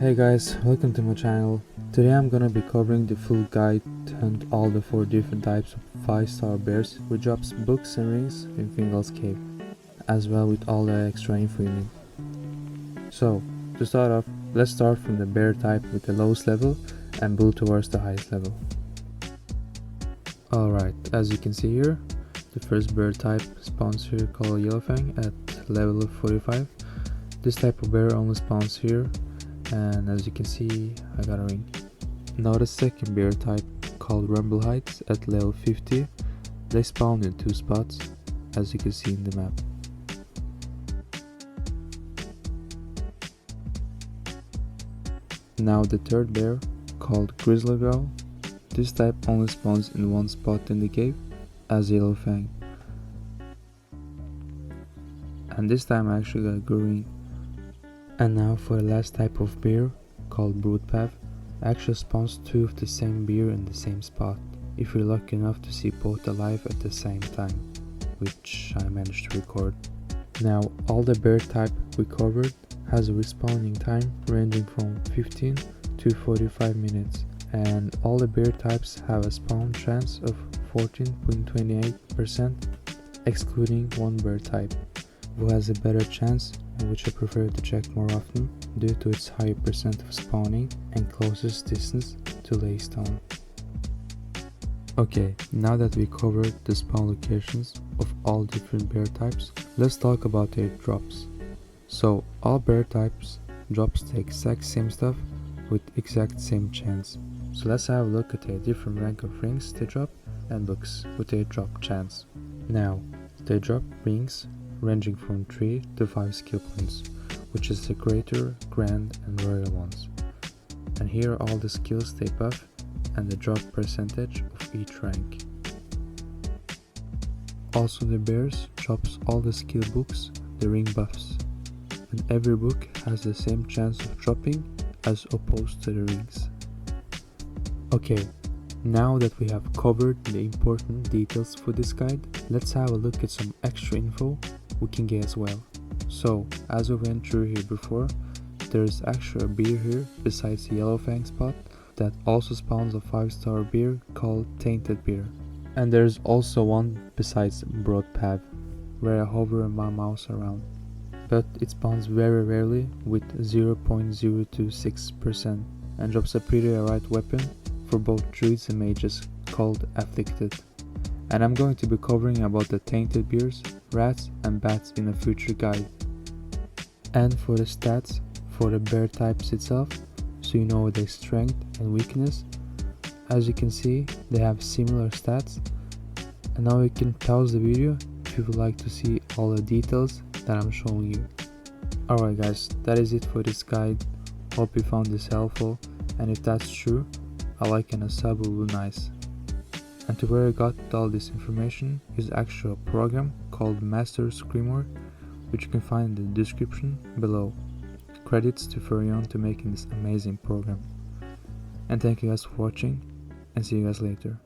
Hey guys, welcome to my channel. Today I'm gonna be covering the full guide to hunt all the 4 different types of 5-star bears, which drops books and rings in Fingal's cave, as well with all the extra info you need. So, to start off, let's start from the bear type with the lowest level and build towards the highest level. Alright, as you can see here, the first bear type spawns here called Yellowfang at level of 45. This type of bear only spawns here, and as you can see, I got a ring. Now the second bear type called Rumblehide at level 50. They spawn in 2 spots, as you can see in the map. Now the third bear called Grizzlegrowl. This type only spawns in 1 spot in the cave as Yellowfang. And this time I actually got a good ring. And now for the last type of bear called Broadpaw. Actually spawns 2 of the same bear in the same spot, if you're lucky enough to see both alive at the same time, which I managed to record. Now all the bear type we covered has a respawning time ranging from 15 to 45 minutes, and all the bear types have a spawn chance of 14.28%, excluding one bear type, who has a better chance, and which I prefer to check more often due to its higher percent of spawning and closest distance to laystone. Okay, now that we covered the spawn locations of all different bear types, let's talk about their drops. So all bear types drops the exact same stuff with exact same chance. So let's have a look at their different rank of rings they drop and books with their drop chance. Now, they drop rings ranging from 3 to 5 skill points, which is the greater, grand and royal ones. And here are all the skills they buff and the drop percentage of each rank. Also the bears drops all the skill books, the ring buffs, and every book has the same chance of dropping as opposed to the rings. Okay, now that we have covered the important details for this guide, let's have a look at some extra info we can get as well. So, as we went through here before, there's actually a bear here besides the Yellowfang spot that also spawns a 5-star bear called Tainted Bear. And there's also one besides Broadpaw, where I hover my mouse around. But it spawns very rarely with 0.026% and drops a pretty alright weapon for both druids and mages called Afflicted. And I'm going to be covering about the tainted bears, rats and bats in a future guide. And for the stats for the bear types itself, so you know their strength and weakness, as you can see they have similar stats. And now you can pause the video if you would like to see all the details that I'm showing you. Alright guys, that is it for this guide. Hope you found this helpful, and if that's true, a like and a sub will be nice. And to where I got all this information is actually a program called Master Screamer, which you can find in the description below. Credits to Furion to making this amazing program. And thank you guys for watching, and see you guys later.